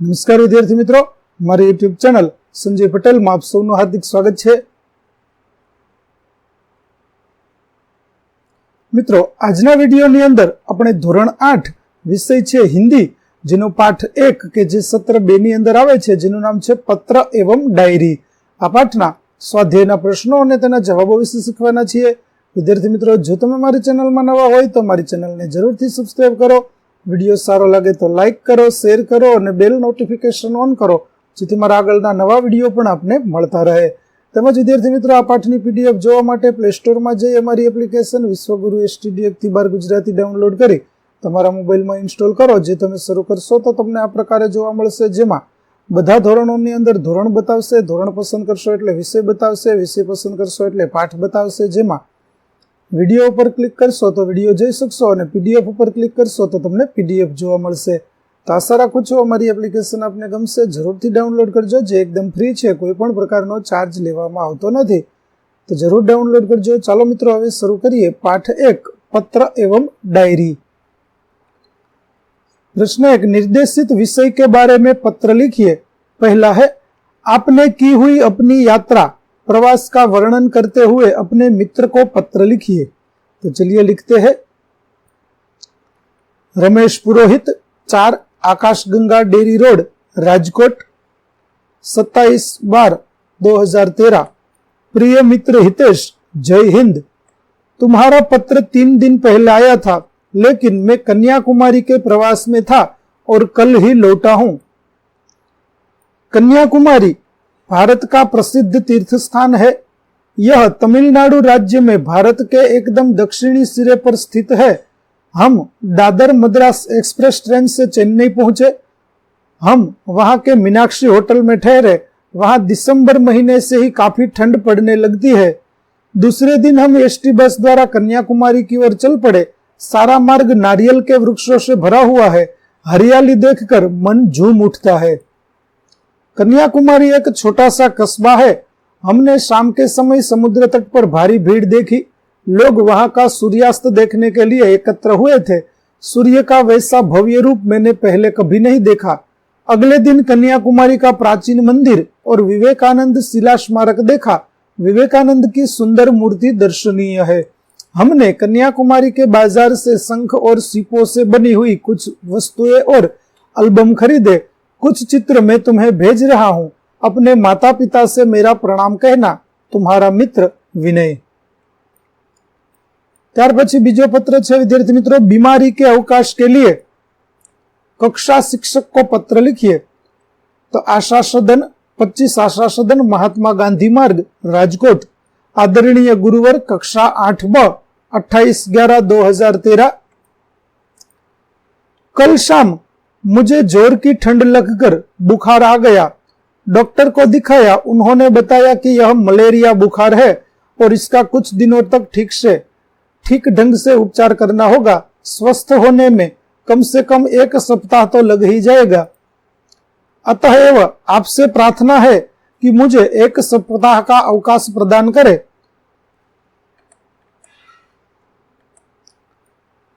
નમસ્કાર વિદ્યાર્થી મિત્રો, મારી યુટ્યુબ ચેનલ સંજય પટેલમાં આપ સૌનું હાર્દિક સ્વાગત છે। મિત્રો, આજના વિડીયોની અંદર આપણે ધોરણ 8 વિષય છે હિન્દી, જેનો પાઠ 1 કે જે સત્ર 2 ની અંદર આવે છે, જેનું નામ છે પત્ર એવं ડાયરી। આ પાઠના સ્વાધ્યાયના પ્રશ્નો અને તેના જવાબો વિશે શીખવાના છીએ। વિદ્યાર્થી મિત્રો, જો તમે મારી ચેનલમાં નવા હોય તો મારી ચેનલને જરૂરથી સબસ્ક્રાઇબ કરો। વિડીયો સારો લાગે તો લાઇક કરો, શેર કરો અને બેલ નોટિફિકેશન ઓન કરો, જેથી મારા આગળના નવા વિડીયો પણ આપને મળતા રહે। તેમજ વિદ્યાર્થી મિત્રો, આ પાઠની પીડીએફ જોવા માટે પ્લે સ્ટોરમાં જઈ અમારી એપ્લિકેશન વિશ્વગુરુ STD 1-12 ગુજરાતી ડાઉનલોડ કરી તમારા મોબાઈલમાં ઇન્સ્ટોલ કરો। જે તમે શરૂ કરશો તો તમને આ પ્રકારે જોવા મળશે, જેમાં બધા ધોરણોની અંદર ધોરણ બતાવશે, ધોરણ પસંદ કરશો એટલે વિષય બતાવશે, વિષય પસંદ કરશો એટલે પાઠ બતાવશે। જેમાં વિડીયો ઉપર ક્લિક કરશો તો વિડીયો જોઈ શકશો અને પીડીએફ ઉપર ક્લિક કરશો તો તમને પીડીએફ જોવા મળશે। તો આશા રાખું છું અમારી એપ્લિકેશન આપને ગમશે। જરૂરથી ડાઉનલોડ કરજો, જે એકદમ ફ્રી છે, કોઈ પણ પ્રકારનો ચાર્જ લેવામાં આવતો નથી, તો જરૂર ડાઉનલોડ કરજો। ચાલો મિત્રો, હવે શરૂ કરીએ પાઠ 1 पत्र एवं डायरी। प्रश्न 1, निर्देशित विषय के बारे में पत्र लिखिए। पहला है, आपने की हुई अपनी यात्रा प्रवास का वर्णन करते हुए अपने मित्र को पत्र लिखिए। तो चलिए लिखते हैं। रमेश पुरोहित, 4 आकाशगंगा डेरी रोड, राजकोट, 27/12/2013। प्रिय मित्र हितेश, जय हिंद। तुम्हारा पत्र 3 दिन पहले आया था, लेकिन मैं कन्याकुमारी के प्रवास में था और कल ही लौटा हूं। कन्याकुमारी भारत का प्रसिद्ध तीर्थ स्थान है। यह तमिलनाडु राज्य में भारत के एकदम दक्षिणी सिरे पर स्थित है। हम दादर मद्रास एक्सप्रेस ट्रेन से चेन्नई पहुंचे। हम वहां के मीनाक्षी होटल में ठहरे। वहां दिसंबर महीने से ही काफी ठंड पड़ने लगती है। दूसरे दिन हम ST बस द्वारा कन्याकुमारी की ओर चल पड़े। सारा मार्ग नारियल के वृक्षों से भरा हुआ है। हरियाली देखकर मन झूम उठता है। कन्याकुमारी एक छोटा सा कस्बा है। हमने शाम के समय समुद्र तट पर भारी भीड़ देखी। लोग वहां का सूर्यास्त देखने के लिए एकत्र हुए थे। सूर्य का वैसा भव्य रूप मैंने पहले कभी नहीं देखा। अगले दिन कन्याकुमारी का प्राचीन मंदिर और विवेकानंद शिला स्मारक देखा। विवेकानंद की सुंदर मूर्ति दर्शनीय है। हमने कन्याकुमारी के बाजार से शंख और सीपों से बनी हुई कुछ वस्तुएं और एल्बम खरीदे। कुछ चित्र मैं तुम्हें भेज रहा हूं। अपने माता पिता से मेरा प्रणाम कहना। तुम्हारा मित्र विनय। ત્યાર પછી બીજો પત્ર છે વિદ્યાર્થી મિત્રો, बीमारी के अवकाश के लिए कक्षा शिक्षक को पत्र लिखिए। तो आशा सदन 25 आशा सदन महात्मा गांधी मार्ग, राजकोट। आदरणीय गुरुवर, कक्षा 8ब, 28/11/2013। कल शाम मुझे जोर की ठंड लगकर बुखार आ गया। डॉक्टर को दिखाया। उन्होंने बताया कि यह मलेरिया बुखार है और इसका कुछ दिनों तक ठीक ढंग से उपचार करना होगा। स्वस्थ होने में कम से कम 1 सप्ताह तो लग ही जाएगा। अतएव आपसे प्रार्थना है कि मुझे 1 सप्ताह का अवकाश प्रदान करें।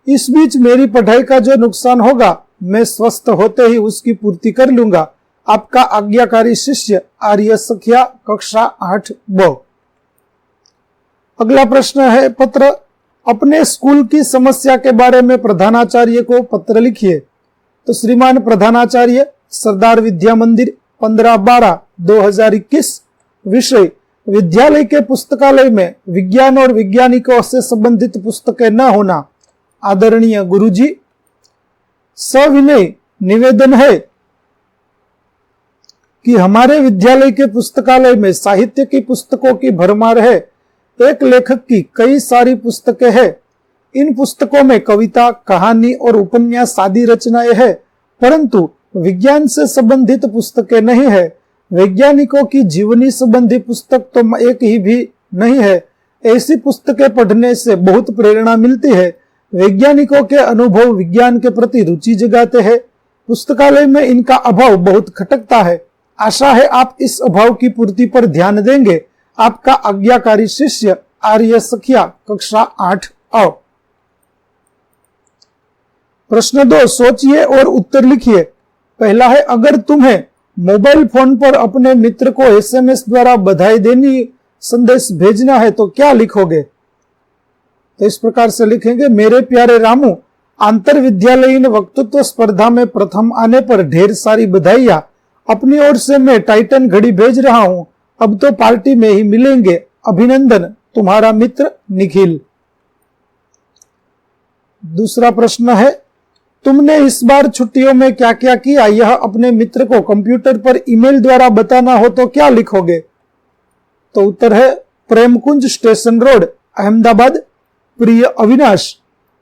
इस बीच मेरी पढ़ाई का जो नुकसान होगा, मैं स्वस्थ होते ही उसकी पूर्ति कर लूंगा। आपका आज्ञाकारी शिष्य आर्य सखिया, कक्षा 8ब। अगला प्रश्न है, पत्र अपने स्कूल की समस्या के बारे में प्रधानाचार्य को पत्र लिखिए। तो श्रीमान प्रधानाचार्य, सरदार विद्या मंदिर, 15/12/2021। विषय, विद्यालय के पुस्तकालय में विज्ञान और वैज्ञानिकों से संबंधित पुस्तकें न होना। आदरणीय गुरुजी, सविनय निवेदन है कि हमारे विद्यालय के पुस्तकालय में साहित्य की पुस्तकों की भरमार है। एक लेखक की कई सारी पुस्तकें हैं। इन पुस्तकों में कविता, कहानी और उपन्यास आदि रचनाएं हैं, परंतु विज्ञान से संबंधित पुस्तकें नहीं है। वैज्ञानिकों की जीवनी संबंधी पुस्तक तो एक ही भी नहीं है। ऐसी पुस्तकें पढ़ने से बहुत प्रेरणा मिलती है। वैज्ञानिकों के अनुभव विज्ञान के प्रति रुचि जगाते हैं। पुस्तकालय में इनका अभाव बहुत खटकता है। आशा है आप इस अभाव की पूर्ति पर ध्यान देंगे। आपका आज्ञाकारी शिष्य आर्य सखिया, कक्षा 8A। प्रश्न 2, सोचिए और उत्तर लिखिए। पहला है, अगर तुम्हें मोबाइल फोन पर अपने मित्र को एसएमएस द्वारा बधाई देनी संदेश भेजना है तो क्या लिखोगे? तो इस प्रकार से लिखेंगे, मेरे प्यारे रामू, आंतर विद्यालयीन वक्तृत्व स्पर्धा में प्रथम आने पर ढेर सारी बधाइयां। अपनी ओर से मैं टाइटन घड़ी भेज रहा हूं। अब तो पार्टी में ही मिलेंगे। अभिनंदन, तुम्हारा मित्र निखिल। दूसरा प्रश्न है, तुमने इस बार छुट्टियों में क्या क्या किया, यह अपने मित्र को कंप्यूटर पर ईमेल द्वारा बताना हो तो क्या लिखोगे? तो उत्तर है, प्रेमकुंज स्टेशन रोड, अहमदाबाद। प्रिय अविनाश,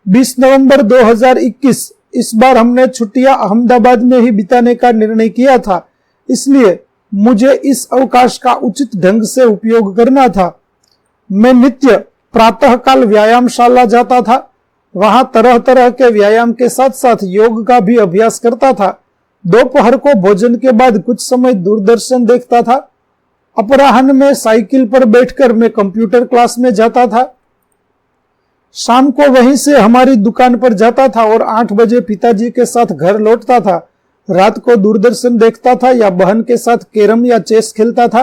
20 नवंबर 2021, इस बार हमने छुट्टियां अहमदाबाद में ही बिताने का निर्णय किया था, इसलिए मुझे इस अवकाश का उचित ढंग से उपयोग करना था। मैं नित्य प्रातःकाल व्यायामशाला जाता था। वहां तरह तरह के व्यायाम के साथ साथ योग का भी अभ्यास करता था। दोपहर को भोजन के बाद कुछ समय दूरदर्शन देखता था। अपराह्न में साइकिल पर बैठकर मैं कंप्यूटर क्लास में जाता था। शाम को वहीं से हमारी दुकान पर जाता था और 8 बजे पिताजी के साथ घर लौटता था। रात को दूरदर्शन देखता था या बहन के साथ कैरम या चेस खेलता था।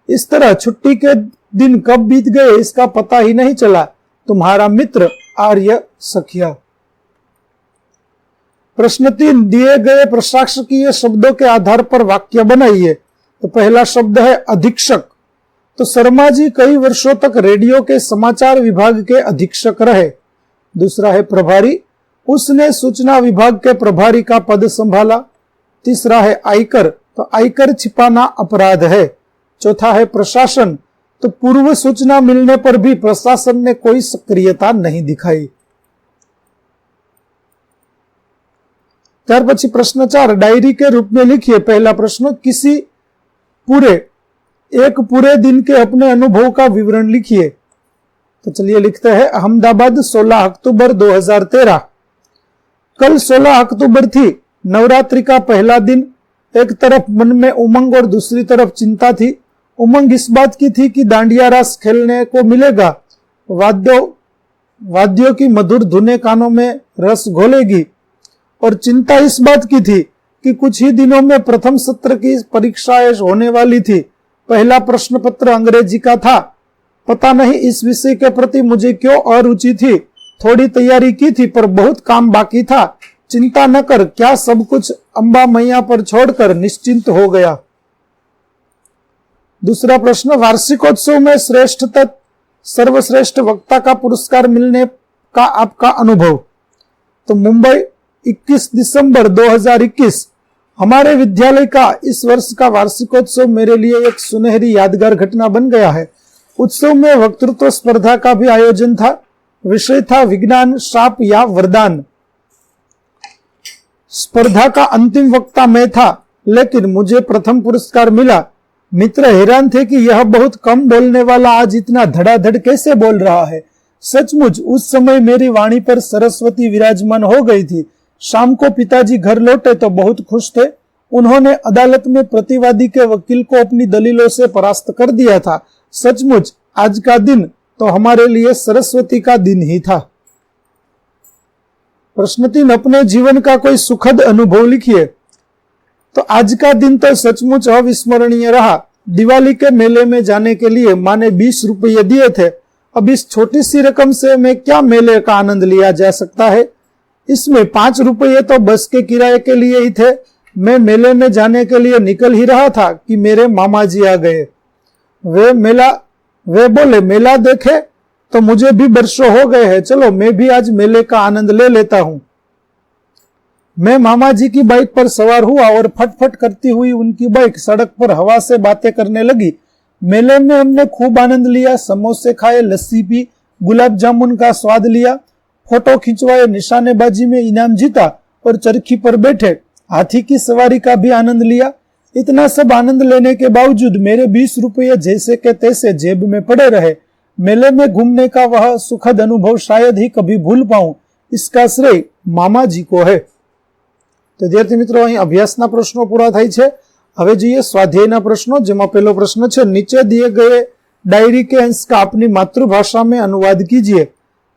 इस तरह छुट्टी के दिन कब बीत गए इसका पता ही नहीं चला। तुम्हारा मित्र आर्य सखिया। प्रश्न 3, दिए गए प्रशासकीय शब्दों के आधार पर वाक्य बनाइए। तो पहला शब्द है अधीक्षक। तो शर्मा जी कई वर्षों तक रेडियो के समाचार विभाग के अधीक्षक रहे। दूसरा है प्रभारी, उसने सूचना विभाग के प्रभारी का पद संभाला। तीसरा है आयकर, तो आयकर छिपाना अपराध है। चौथा है प्रशासन, तो पूर्व सूचना मिलने पर भी प्रशासन ने कोई सक्रियता नहीं दिखाई। त्यार पछी प्रश्न 4, डायरी के रूप में लिखिए। पहला प्रश्न, एक पूरे दिन के अपने अनुभव का विवरण लिखिए। तो चलिए लिखते हैं, अहमदाबाद 16 अक्टूबर 2013। कल 16 अक्टूबर थी, नवरात्रि का पहला दिन। एक तरफ मन में उमंग और दूसरी तरफ चिंता थी। उमंग इस बात की थी कि दांडिया रास खेलने को मिलेगा, वाद्यों की मधुर धुनें कानों में रस घोलेगी, और चिंता इस बात की थी कि कुछ ही दिनों में प्रथम सत्र की परीक्षाएं होने वाली थी। पहला प्रश्न पत्र अंग्रेजी का था। पता नहीं इस विषय के प्रति मुझे क्यों अरुचि थी। थोड़ी तैयारी की थी पर बहुत काम बाकी था। चिंता न कर, क्या सब कुछ अंबा मैया पर छोड़कर निश्चिंत हो गया। दूसरा प्रश्न, वार्षिकोत्सव में सर्वश्रेष्ठ वक्ता का पुरस्कार मिलने का आपका अनुभव। तो मुंबई 21 दिसंबर 2021। हमारे विद्यालय का इस वर्ष का वार्षिकोत्सव मेरे लिए एक सुनहरी यादगार घटना बन गया है। उत्सव में वक्तृत्व स्पर्धा का भी आयोजन था। विषय था विज्ञान, शाप या वरदान। स्पर्धा का अंतिम वक्ता मैं था, लेकिन मुझे प्रथम पुरस्कार मिला। मित्र हैरान थे कि यह बहुत कम बोलने वाला आज इतना धड़ाधड़ कैसे बोल रहा है। सचमुच उस समय मेरी वाणी पर सरस्वती विराजमान हो गई थी। शाम को पिताजी घर लौटे तो बहुत खुश थे। उन्होंने अदालत में प्रतिवादी के वकील को अपनी दलीलों से परास्त कर दिया था। सचमुच आज का दिन तो हमारे लिए सरस्वती का दिन ही था। प्रश्न 3, अपने जीवन का कोई सुखद अनुभव लिखिए। तो आज का दिन तो सचमुच अविस्मरणीय रहा। दिवाली के मेले में जाने के लिए माँ ने 20 रुपये दिए थे। अब इस छोटी सी रकम से मैं क्या मेले का आनंद लिया जा सकता है। इसमें 5 रुपये तो बस के किराए के लिए ही थे। मैं मेले में जाने के लिए निकल ही रहा था कि मेरे मामा जी आ गए। वे बोले, मेला देखे तो मुझे भी वर्षों हो गए हैं, चलो मैं भी आज मेले का आनंद ले लेता हूं। मैं मामा जी की बाइक पर सवार हुआ और फटफट करती हुई उनकी बाइक सड़क पर हवा से बातें करने लगी। मेले में हमने खूब आनंद लिया, समोसे खाए, लस्सी पी, गुलाब जामुन का स्वाद लिया, फोटो खिंचवाए, निशानेबाजी में इनाम जीता और चरखी पर बैठे हाथी की सवारी का भी आनंद लिया। इतना सब आनंद लेने के बावजूद मेरे 20 रुपये जैसे के तैसे जेब में पड़े रहे। मेले में घूमने का वह सुखद अनुभव शायद ही कभी भूल पाऊं। इसका श्रेय मामा जी को है। तो विद्यार्थी मित्रों, અહીં અભ્યાસના પ્રશ્નો પૂરા થાય છે। હવે જોઈએ સ્વાધ્યાયના પ્રશ્નો, જેમાં પહેલો પ્રશ્ન છે, नीचे दिए गए डायरी के अंश का अपनी मातृभाषा में अनुवाद कीजिए।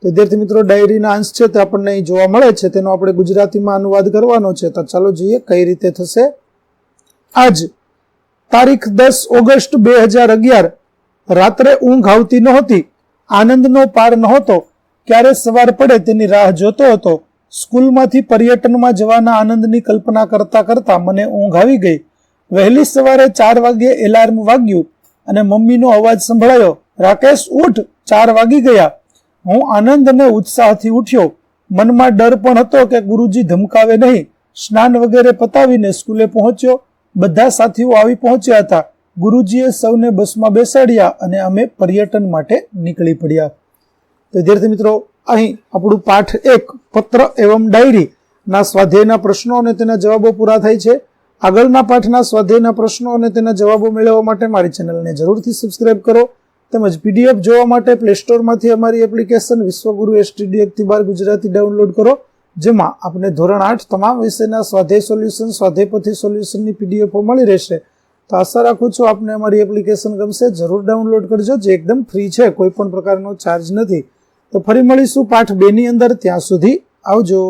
તો વિદ્યાર્થી મિત્રો ડાયરીના અંશ છે તે આપણને અહીં જોવા મળે છે, તેનો આપણે ગુજરાતીમાં અનુવાદ કરવાનો છે. તો ચાલો જોઈએ કઈ રીતે થશે. આજ તારીખ 10 ઓગસ્ટ 2011 રાત્રે ઊંઘ આવતી નહોતી, આનંદનો પાર નહોતો. ક્યારે સવાર પડે તેની રાહ જોતો હતો. સ્કૂલમાંથી પર્યટનમાં જવાના આનંદની કલ્પના કરતા કરતા મને ઊંઘ આવી ગઈ. વહેલી સવારે 4 વાગ્યે એલાર્મ વાગ્યું અને મમ્મીનો અવાજ સંભળાયો, રાકેશ ઉઠ, 4 વાગી ગયા. હું આનંદ અને ઉત્સાહથી ઉઠ્યો. મનમાં ડર પણ હતો કે ગુરુજી ધમકાવે નહીં. સ્નાન વગેરે પતાવીને સ્કૂલે પહોંચ્યો. બધા સાથીઓ આવી પહોંચ્યા હતા. ગુરુજીએ સૌને બસમાં બેસાડ્યા અને અમે પર્યટન માટે નીકળી પડ્યા. તો વિદ્યાર્થી મિત્રો અહીં આપણું પાઠ 1 પત્ર એવં ડાયરી ના સ્વાધ્યાયના પ્રશ્નો અને તેના જવાબો પૂરા થાય છે. આગળના પાઠના સ્વાધ્યાયના પ્રશ્નો અને તેના જવાબો મેળવવા માટે મારી ચેનલને જરૂરથી સબસ્ક્રાઇબ કરો. તેમજ પીડીએફ જોવા માટે પ્લે સ્ટોરમાંથી અમારી એપ્લિકેશન વિશ્વગુરુ STD 1-12 ગુજરાતી ડાઉનલોડ કરો, જેમાં આપને ધોરણ 8 તમામ વિષયના સ્વાધ્યાય સોલ્યુશન, સ્વાધ્યાયપોથી સોલ્યુશનની પીડીએફો મળી રહેશે. તો આશા રાખું છું આપને અમારી એપ્લિકેશન ગમશે. જરૂર ડાઉનલોડ કરજો, જે એકદમ ફ્રી છે, કોઈ પણ પ્રકારનો ચાર્જ નથી. તો ફરી મળીશું પાઠ 2 ની અંદર. ત્યાં સુધી આવજો.